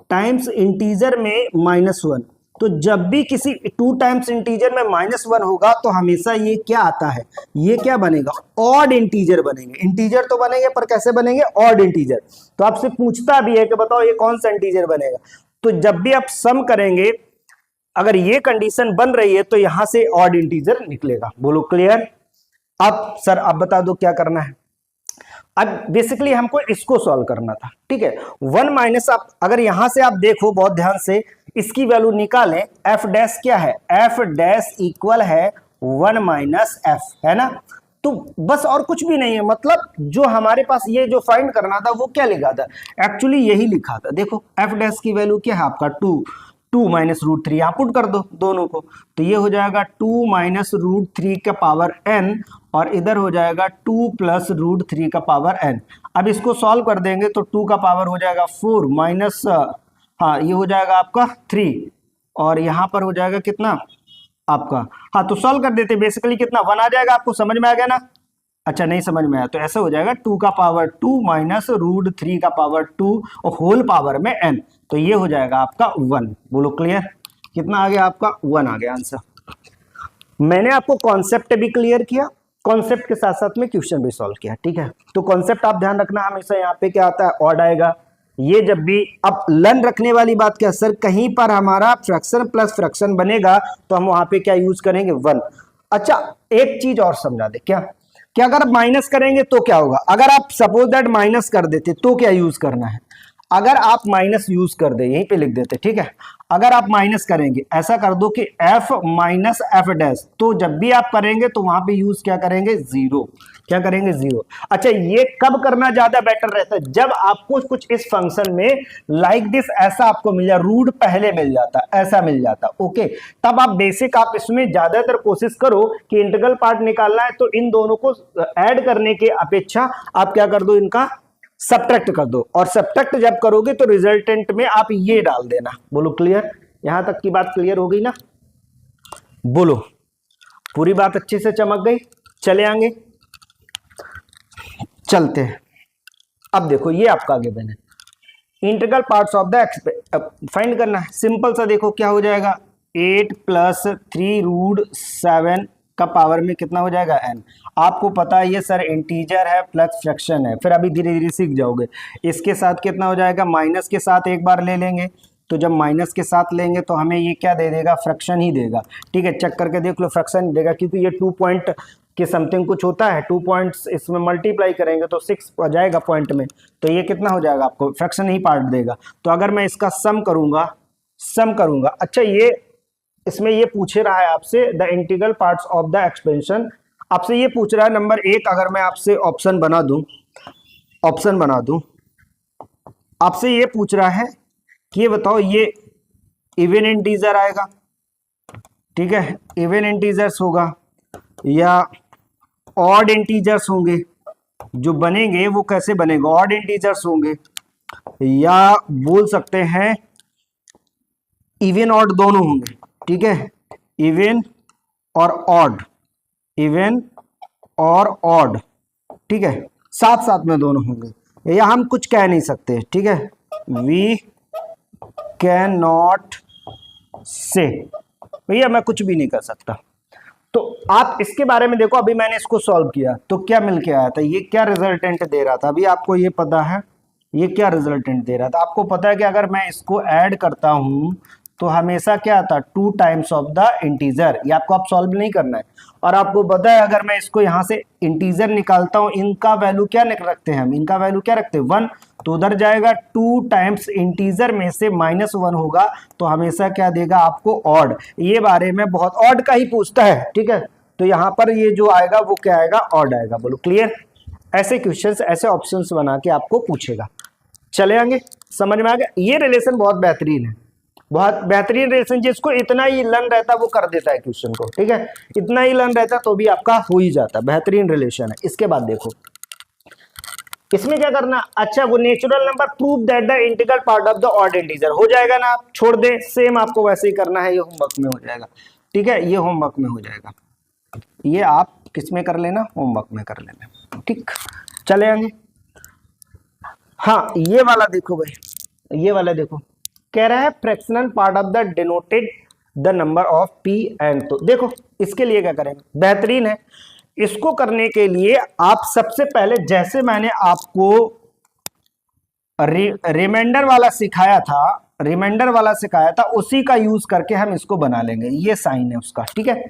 टाइम्स इंटीजर में -1। तो जब भी किसी 2 टाइम्स इंटीजर में -1 होगा तो हमेशा ये क्या आता है, ये क्या बनेगा, ऑड इंटीजर बनेंगे। इंटीजर तो बनेंगे पर कैसे बनेंगे, ऑड इंटीजर। तो आपसे पूछता भी है कि बताओ ये कौन सा इंटीजर बनेगा। तो जब भी आप सम करेंगे अगर ये कंडीशन बन रही है तो यहां से ऑड इंटीजर निकलेगा। बोलो क्लियर। अब सर आप बता दो क्या करना है। अब बेसिकली हमको इसको सॉल्व करना था, ठीक है। 1 माइनस, आप अगर यहां से आप देखो बहुत ध्यान से, इसकी वैल्यू निकालें, एफ डैश क्या है, एफ डैश इक्वल है 1 माइनस एफ, है ना। तो बस और कुछ भी नहीं है, मतलब जो हमारे पास ये जो फाइंड करना था वो क्या लिखा था, एक्चुअली यही लिखा था। देखो एफ डैश की वैल्यू क्या है आपका 2 माइनस रूट 3, यहाँ पुट कर दो दोनों को, तो ये हो जाएगा 2 माइनस रूट 3 का पावर n और इधर हो जाएगा 2 प्लस रूट 3 का पावर n। अब इसको सॉल्व कर देंगे तो 2 का पावर हो जाएगा 4 माइनस, हाँ ये हो जाएगा आपका 3 और यहाँ पर हो जाएगा कितना आपका, हाँ तो सॉल्व कर देते बेसिकली कितना 1 आ जाएगा। आपको समझ में आ गया ना, अच्छा नहीं समझ में आया तो ऐसा हो जाएगा 2 का पावर 2 माइनस रूट 3 का पावर 2 और होल पावर में n, तो ये हो जाएगा आपका 1। बोलो क्लियर, कितना आ गया आपका 1 आ गया आंसर। मैंने आपको कॉन्सेप्ट भी क्लियर किया, कॉन्सेप्ट के साथ साथ में क्वेश्चन भी सॉल्व किया, ठीक है। तो कॉन्सेप्ट आप ध्यान रखना, हमेशा यहाँ पे क्या आता है, ऑड आएगा। ये जब भी अब लर्न रखने वाली बात क्या सर, कहीं पर हमारा फ्रैक्शन प्लस फ्रैक्शन बनेगा तो हम वहां पे क्या यूज करेंगे, 1। अच्छा एक चीज और समझा दे, क्या कि अगर आप माइनस करेंगे तो क्या होगा, अगर आप सपोज दैट माइनस कर देते तो क्या यूज करना है। अगर आप माइनस यूज कर दे, यहीं पे लिख देते, ठीक है, अगर आप माइनस करेंगे, ऐसा कर दो कि f माइनस एफ डैश, तो जब भी आप करेंगे तो वहां पे यूज क्या करेंगे, जीरो, क्या करेंगे, जीरो। अच्छा, ये कब करना ज्यादा बेटर रहता है, जब आपको कुछ इस फंक्शन में लाइक दिस ऐसा आपको मिल जाए, रूट पहले मिल जाता, ऐसा मिल जाता, ओके, तब आप बेसिक आप इसमें ज्यादातर कोशिश करो कि इंटीग्रल पार्ट निकालना है तो इन दोनों को ऐड करने के अपेक्षा आप क्या कर दो, इनका सब्ट्रैक्ट कर दो, और सब्ट्रैक्ट जब करोगे तो रिजल्टेंट में आप ये डाल देना। बोलो क्लियर, यहां तक की बात क्लियर हो गई ना, बोलो पूरी बात अच्छे से चमक गई। चले आगे, चलते हैं। अब देखो ये आपका गिवन है, integral parts of the find करना है, सिंपल सा, देखो क्या हो जाएगा, 8 + 3√7 का पावर में कितना हो जाएगा, n। आपको पता है ये सर इंटीजर है प्लस फ्रैक्शन है, फिर अभी धीरे धीरे सीख जाओगे। इसके साथ कितना हो जाएगा, माइनस के साथ एक बार ले लेंगे, तो जब माइनस के साथ लेंगे तो हमें ये क्या दे देगा, फ्रैक्शन ही देगा, ठीक है, चेक करके देख लो, फ्रैक्शन देगा, क्योंकि ये 2 पॉइंट के समथिंग कुछ होता है, 2 पॉइंट्स इसमें मल्टीप्लाई करेंगे तो 6 आ जाएगा पॉइंट में, तो ये कितना हो जाएगा, आपको फ्रैक्शन ही पार्ट देगा। तो अगर मैं इसका सम करूंगा, अच्छा ये इसमें ये पूछ रहा है आपसे the integral parts of the expansion, आपसे ये पूछ रहा है नंबर 1, अगर मैं आपसे ऑप्शन बना दूं, आपसे ये पूछ रहा है कि ये बताओ ये इवन इंटीजर आएगा, ठीक है, इवन इंटीजर्स होगा या ऑड इंटीजर्स होंगे, जो बनेंगे वो कैसे बनेगा, ऑड इंटीजर्स होंगे, या बोल सकते हैं इवन ऑड दोनों होंगे, ठीक है, इवन और ऑड, ठीक है, साथ साथ में दोनों होंगे, या हम कुछ कह नहीं सकते, ठीक है, वी कैन नॉट से, भैया मैं कुछ भी नहीं कर सकता। तो आप इसके बारे में देखो, अभी मैंने इसको सॉल्व किया तो क्या मिल के आया था, ये क्या रिजल्टेंट दे रहा था, अभी आपको ये पता है ये क्या रिजल्टेंट दे रहा था, आपको पता है कि अगर मैं इसको ऐड करता हूं तो हमेशा क्या आता, 2 टाइम्स ऑफ द इंटीजर, ये आपको आप सॉल्व नहीं करना है, और आपको पता है अगर मैं इसको यहां से इंटीजर निकालता हूं, इनका वैल्यू क्या रखते हैं हम, इनका वैल्यू क्या रखते हैं, 1, तो उधर जाएगा 2 टाइम्स इंटीजर में से -1 होगा, तो हमेशा क्या देगा आपको, ऑड। ये बारे में बहुत ऑड का ही पूछता है, ठीक है, तो यहाँ पर ये जो आएगा वो क्या आएगा, ऑड आएगा। बोलो क्लियर, ऐसे क्वेश्चंस, ऐसे ऑप्शंस बना के आपको पूछेगा। चले आगे, समझ में आ गया, ये रिलेशन बहुत बेहतरीन है, बहुत बेहतरीन रिलेशन, जिसको इतना ही लर्न रहता है वो कर देता है क्वेश्चन को, ठीक है, इतना ही लर्न रहता है तो भी आपका हो ही जाता है, बेहतरीन रिलेशन है। इसके बाद देखो इसमें क्या करना, अच्छा वो natural number prove that the integral part of the odd integer, हो जाएगा ना, आप छोड़ दे, सेम आपको वैसे ही करना है, ये होमवर्क में हो जाएगा, ठीक है, ये होमवर्क में हो जाएगा, ये आप किस में कर लेना, होमवर्क में कर लेना, ठीक। चले आगे, हाँ ये वाला देखो भाई, ये वाला देखो, कह रहा है fractional part of the denoted the number of P and, तो देखो इसके लिए क्या करेंगे, बेहतरीन है, इसको करने के लिए आप सबसे पहले, जैसे मैंने आपको रिमाइंडर वाला सिखाया था, उसी का यूज करके हम इसको बना लेंगे, ये साइन है उसका, ठीक है,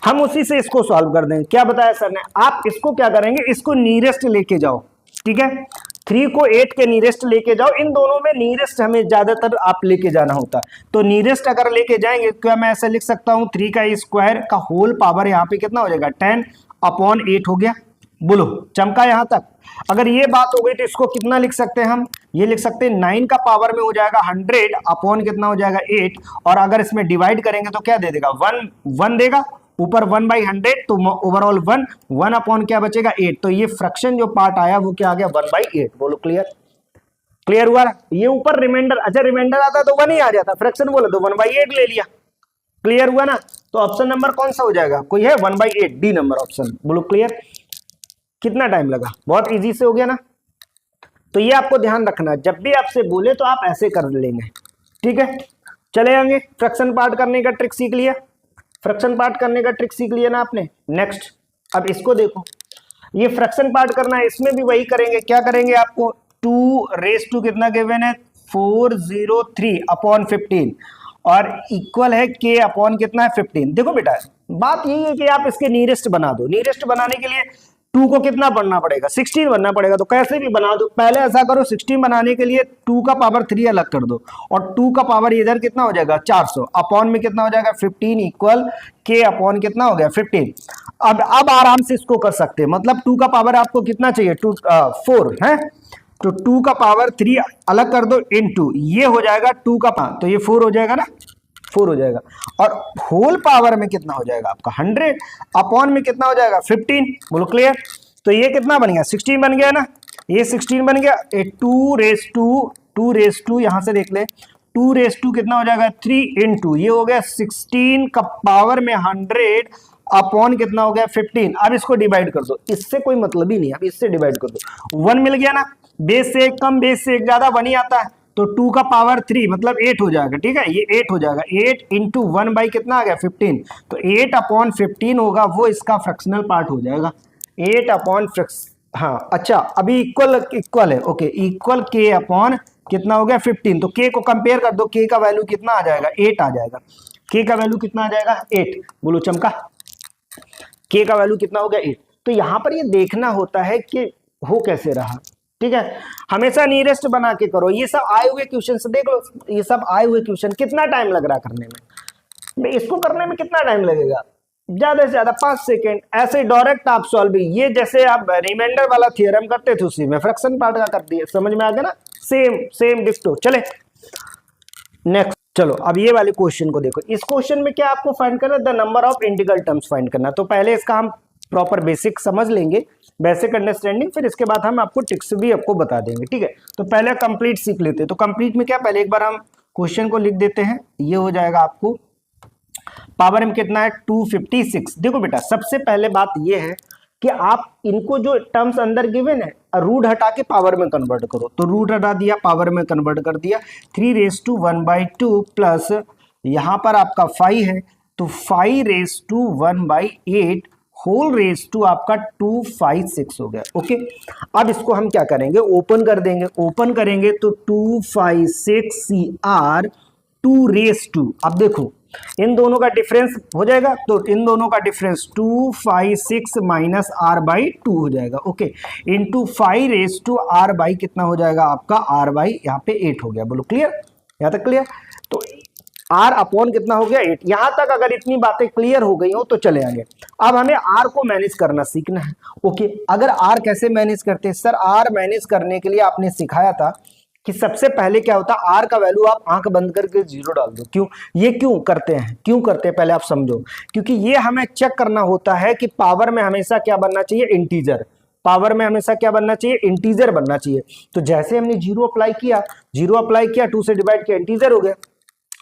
हम उसी से इसको सॉल्व कर देंगे। क्या बताया सर ने, आप इसको क्या करेंगे, इसको नियरेस्ट लेके जाओ, ठीक है, 3 को 8 के नियरेस्ट लेके जाओ, इन दोनों में नियरेस्ट हमें ज्यादातर आप लेके जाना होता है, तो नियरेस्ट अगर लेके जाएंगे, क्या मैं ऐसे लिख सकता हूं, 3 का स्क्वायर का होल पावर यहाँ पे कितना हो जाएगा, 10/8 हो गया। बोलो चमका यहां तक, अगर ये बात हो गई तो इसको कितना लिख सकते हैं हम, ये लिख सकते हैं 9 का पावर में हो जाएगा 100 अपॉन कितना हो जाएगा 8, और अगर इसमें डिवाइड करेंगे तो क्या दे देगा, 1 देगा, ऊपर 1/100, तो ओवरऑल 1 अपॉन क्या बचेगा 8, तो ये फ्रैक्शन जो पार्ट आया वो क्या आ गया, 1/8। बोलो क्लियर हुआ, ये ऊपर रिमाइंडर, अच्छा रिमाइंडर आता तो 1 ही आ जाता, फ्रैक्शन बोला तो 1/8 ले लिया, क्लियर हुआ ना, तो ऑप्शन नंबर कौन सा हो जाएगा, कोई है, 1/8, डी नंबर ऑप्शन। बोलो क्लियर, कितना टाइम लगा, बहुत इजी से हो गया ना, तो ये आपको ध्यान रखना, जब भी आपसे बोले तो आप ऐसे कर लेंगे, ठीक है। चले आएंगे, फ्रैक्शन पार्ट करने का ट्रिक सीख लिया, फ्रैक्शन पार्ट करने का ट्रिक सीख लिया ना आपने। नेक्स्ट अब इसको देखो, ये फ्रैक्शन पार्ट करना है, इसमें भी वही करेंगे, क्या करेंगे, आपको 2 कितना गिवन है, 403/15 और इक्वल है k अपॉन कितना है 15। देखो बेटा बात यही है कि आप इसके नियरेस्ट बना दो, नियरेस्ट बनाने के लिए 2 को कितना बनना पड़ेगा, 16 बनना पड़ेगा। तो कैसे भी बना दो, पहले ऐसा करो 16 बनाने के लिए 2 का पावर 3 अलग कर दो, और 2 का पावर इधर कितना हो जाएगा 400, अपॉन में कितना हो जाएगा 15 इक्वल k अपॉन कितना हो गया 15। अब आराम से इसको कर सकते हैं, मतलब 2 का पावर आपको कितना चाहिए 4 है, तो 2 का पावर 3 अलग कर दो इनटू ये हो जाएगा 2 का पावर, तो ये 4 हो जाएगा ना, 4 हो जाएगा, और होल पावर में कितना हो जाएगा आपका 100, अपॉन में कितना हो जाएगा 15। बोलो क्लियर। तो ये कितना बन गया 16 बन गया ना, ये 16 बन गया, 2 रेस टू यहां से देख ले, 2 रेस टू कितना हो जाएगा 3 इंटू ये हो गया 16 का पावर में 100 अपॉन कितना हो गया 15। अब इसको डिवाइड कर दो, इससे कोई मतलब ही नहीं, अब इससे डिवाइड कर दो, 1 मिल गया ना, बेस से एक कम बेस से एक ज्यादा 1 ही आता है, तो 2 का पावर 3 मतलब 8 हो जाएगा, ठीक है, ये 8 हो जाएगा, 8 इंटू 1 बाई कितना आ गया 15, तो 8 अपॉन 15 होगा, वो इसका फ्रैक्शनल पार्ट हो जाएगा, 8 अपॉन हाँ अच्छा, अभी इक्वल है, ओके, इक्वल k अपॉन कितना हो गया 15, तो k को कंपेयर कर दो, k का वैल्यू कितना आ जाएगा 8 आ जाएगा, k का वैल्यू कितना आ जाएगा 8, बोलो चमका, k का वैल्यू कितना हो गया 8। तो यहां पर ये देखना होता है कि हो कैसे रहा, ठीक है, हमेशा नियरेस्ट बना के करो, ये सब आए हुए क्वेश्चन से देख लो, ये सब आए हुए क्वेश्चन कितना टाइम लग रहा करने में, इसको करने में कितना टाइम लगेगा, ज्यादा से ज्यादा 5 सेकेंड, ऐसे डायरेक्ट आप सॉल्व, ये जैसे आप रिमाइंडर वाला थ्योरम करते थे उसी में फ्रैक्शन पार्ट का कर दिए, समझ में आ गया ना, सेम डिक्टो। चले नेक्स्ट, चलो अब ये वाले क्वेश्चन को देखो, इस क्वेश्चन में क्या आपको फाइंड करना है, the number of integral terms find करना। तो पहले इसका हम प्रॉपर बेसिक समझ लेंगे, बेसिक अंडरस्टैंडिंग, फिर इसके बाद हम आपको ट्रिक्स भी आपको बता देंगे, ठीक है। तो पहले कंप्लीट सीख लेते हैं। तो कंप्लीट में क्या, पहले एक बार हम क्वेश्चन को लिख देते हैं, ये हो जाएगा आपको पावर में कितना है 256। देखो बेटा, सबसे पहले बात ये है कि आप इनको जो टर्म्स अंदर गिवन है रूट हटा के पावर में कन्वर्ट करो, तो रूट हटा दिया, पावर में कन्वर्ट कर दिया, 3^1/2 प्लस यहाँ पर आपका 5 है, तो 5^1/8 होल रेस टू आपका 256 हो गया, ओके। अब इसको हम क्या करेंगे, ओपन कर देंगे, ओपन करेंगे तो 256CR 2^2। अब देखो इन दोनों का डिफरेंस हो जाएगा, तो इन दोनों का डिफरेंस 256 माइनस r/2 हो जाएगा, ओके, इंटू 5^r/ कितना हो जाएगा आपका r/ यहाँ पे 8 हो गया। बोलो क्लियर, यहाँ तक क्लियर। तो r अपॉन कितना हो गया 8। यहां तक अगर इतनी बातें क्लियर हो गई हो तो चले आगे। अब हमें r को मैनेज करना सीखना है, ओके। अगर r कैसे मैनेज करते हैं सर, r मैनेज करने के लिए आपने सिखाया था कि सबसे पहले क्या होता है, r का वैल्यू आप आंख बंद करके 0 डाल दो। क्यों, ये क्यों करते हैं, पहले आप समझो, क्योंकि ये हमें चेक करना होता है कि पावर में हमेशा क्या बनना चाहिए, इंटीजर। पावर में हमेशा क्या बनना चाहिए, इंटीजर बनना चाहिए। तो जैसे हमने 0 अप्लाई किया, 2 से डिवाइड किया, इंटीजर हो गया।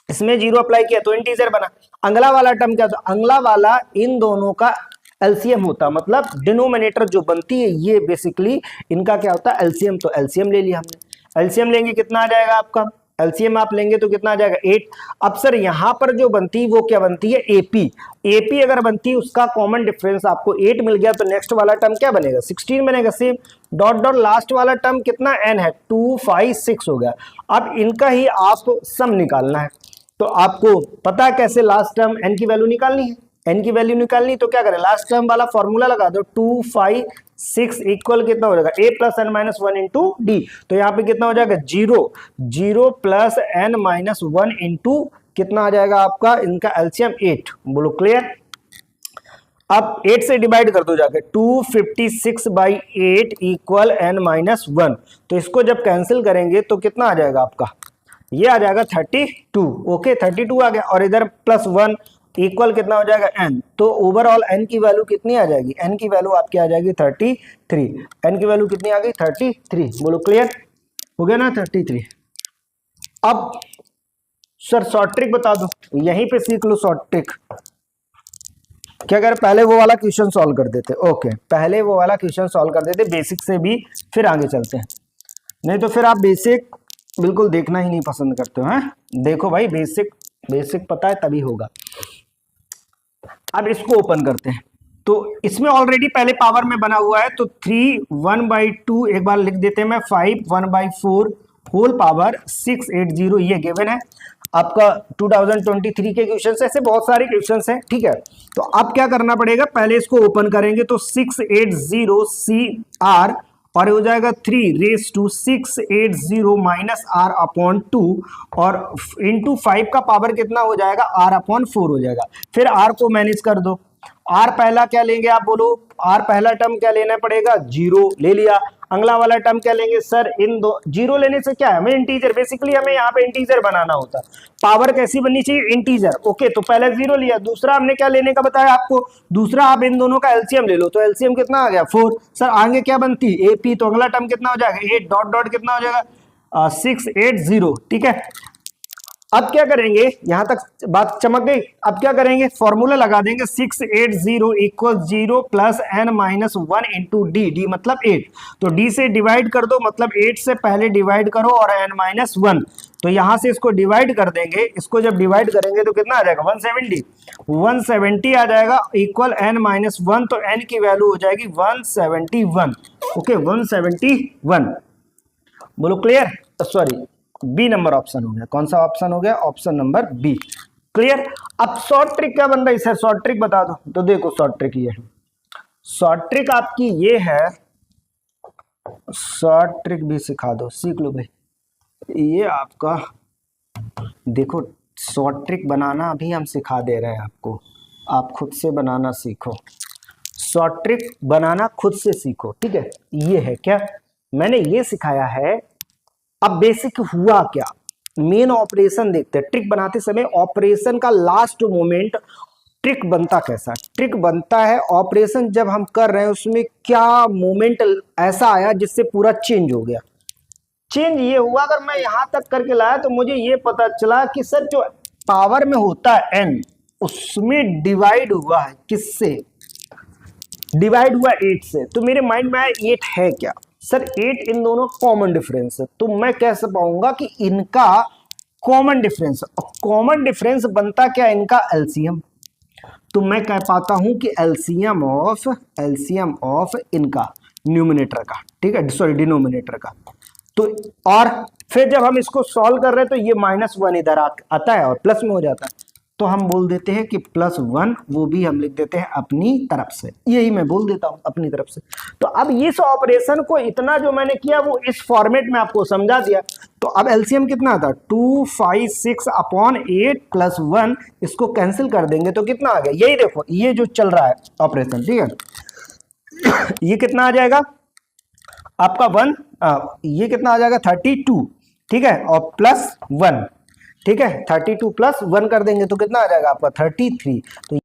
इसमें 0 अप्लाई किया तो इंटीजर बना। अगला वाला टर्म क्या था, अगला वाला इन दोनों का एलसीएम होता, मतलब डिनोमिनेटर जो बनती है ये बेसिकली इनका क्या होता है, एलसीएम। तो एलसीएम ले लिया हमने, एलसीएम लेंगे कितना आ जाएगा आपका, एलसीएम आप लेंगे तो कितना आ जाएगा 8। अब सर यहाँ पर जो बनती है वो क्या बनती है, एपी। एपी अगर बनती है उसका कॉमन डिफरेंस आपको 8 मिल गया, तो नेक्स्ट वाला टर्म क्या बनेगा 16 बनेगा, सेम डॉट डॉट लास्ट वाला टर्म कितना n है 256 हो गया। अब इनका ही आप सम निकालना है, तो आपको पता है कैसे लास्ट टर्म n की वैल्यू निकालनी है, n की वैल्यू निकालनी, तो क्या करें, लास्ट टर्म वाला फॉर्मूला लगा दो, 256 इक्वल कितना हो जाएगा a plus n minus 1 into D. तो यहाँ पे कितना हो जाएगा 0 प्लस n माइनस 1 इंटू कितना आ जाएगा आपका, इनका एलसीएम 8। बोलो क्लियर। अब 8 से डिवाइड कर दो जाके, 256/8 इक्वल n माइनस 1। तो इसको जब कैंसिल करेंगे तो कितना आ जाएगा आपका, ये आ जाएगा 32, ओके 32 आ गया, और इधर प्लस 1 इक्वल कितना हो जाएगा n। तो ओवरऑल n की वैल्यू कितनी आ जाएगी, n की वैल्यू आपकी आ जाएगी 33। n की वैल्यू कितनी आ गई 33। बोलो क्लियर हो गया ना 33। अब सर शॉर्ट ट्रिक बता दो, यहीं पे सीख लो शॉर्ट ट्रिक। क्या करें, पहले वो वाला क्वेश्चन सॉल्व कर देते, ओके, पहले वो वाला क्वेश्चन सॉल्व कर देते बेसिक से भी, फिर आगे चलते हैं। नहीं तो फिर आप बेसिक बिल्कुल देखना ही नहीं पसंद करते हो, हैं? देखो भाई बेसिक पता है तभी होगा। अब इसको ओपन करते हैं, तो इसमें ऑलरेडी पहले पावर में बना हुआ है, तो 3 1/2 एक बार लिख देते हैं मैं, 5 1/4 होल पावर 680, ये गिवन है आपका 2023 के क्वेश्चन, ऐसे बहुत सारे क्वेश्चन हैं, ठीक है। तो अब क्या करना पड़ेगा, पहले इसको ओपन करेंगे तो 680 CR और हो जाएगा 3 raise to 680 minus R upon 2 और इंटू 5 का पावर कितना हो जाएगा, R अपॉन 4 हो जाएगा। फिर R को मैनेज कर दो, R पहला क्या लेंगे आप बोलो, R पहला टर्म क्या लेना पड़ेगा, 0 ले लिया। अगला वाला टर्म क्या लेंगे सर, इन दो 0 लेने से क्या है, हमें इंटीजर, बेसिकली हमें यहाँ पे इंटीजर बनाना होता है। पावर कैसी बननी चाहिए, इंटीजर, ओके। तो पहले 0 लिया, दूसरा हमने क्या लेने का बताया आपको, दूसरा आप इन दोनों का एलसीएम ले लो, तो एलसीएम कितना आ गया 4। सर आगे क्या बनती AP, तो अगला टर्म कितना हो जाएगा 8 डॉट डॉट कितना हो जाएगा 680, ठीक है। अब क्या करेंगे, यहां तक बात चमक गई। अब क्या करेंगे, फॉर्मूला लगा देंगे 680 equal 0 plus n minus 1 into D, D मतलब 8, तो d से डिवाइड कर दो, मतलब 8 से पहले डिवाइड करो और n माइनस 1, तो यहां से इसको डिवाइड कर देंगे। इसको जब डिवाइड करेंगे तो कितना आ जाएगा 170 आ जाएगा इक्वल n माइनस 1, तो n की वैल्यू हो जाएगी 171, ओके 171। बोलो clear, sorry B number option हो गया, कौन सा ऑप्शन हो गया, ऑप्शन नंबर बी, क्लियर। अब शॉर्ट ट्रिक क्या बन रहा है सर, शॉर्ट ट्रिक बता दो, तो देखो शॉर्ट ट्रिक ये है, शॉर्ट ट्रिक आपकी ये है, शॉर्ट ट्रिक भी सिखा दो, सीख लो भाई। ये आपका देखो, शॉर्ट ट्रिक बनाना अभी हम सिखा दे रहे हैं आपको, आप खुद से बनाना सीखो, शॉर्ट ट्रिक बनाना खुद से सीखो, ठीक है। ये है क्या, मैंने ये सिखाया है। अब बेसिक हुआ क्या, मेन ऑपरेशन देखते हैं। ट्रिक बनाते समय ऑपरेशन का लास्ट मोमेंट ट्रिक बनता कैसा, ट्रिक बनता है ऑपरेशन जब हम कर रहे हैं उसमें क्या मोमेंट ऐसा आया जिससे पूरा चेंज हो गया। चेंज ये हुआ, अगर मैं यहां तक करके लाया तो मुझे ये पता चला कि सर जो पावर में होता है n, उसमें डिवाइड हुआ है किससे, डिवाइड हुआ 8 से, तो मेरे माइंड में आया 8 है क्या सर, 8 इन दोनों कॉमन डिफरेंस है, तो मैं कैसे पाऊंगा कि इनका कॉमन डिफरेंस, और कॉमन डिफरेंस बनता क्या, इनका एलसीएम, तो मैं कह पाता हूं कि एलसीएम ऑफ इनका न्यूमिनेटर का, ठीक है, सॉरी डिनोमिनेटर का। तो और फिर जब हम इसको सॉल्व कर रहे हैं तो ये -1 इधर आता है और प्लस में हो जाता है, तो हम बोल देते हैं कि +1, वो भी हम लिख देते हैं अपनी तरफ से, यही मैं बोल देता हूं अपनी तरफ से। तो अब इस ऑपरेशन को इतना जो मैंने किया वो इस फॉर्मेट में आपको समझा दिया। तो अब एलसीएम कितना था 256 अपॉन 8 प्लस 1, इसको कैंसिल कर देंगे तो कितना आ गया, यही देखो ये जो चल रहा है ऑपरेशन, ठीक है। ये कितना आ जाएगा आपका 1, ये कितना आ जाएगा 32, ठीक है, और +1, ठीक है, 32 + 1 कर देंगे तो कितना आ जाएगा आपका 33। तो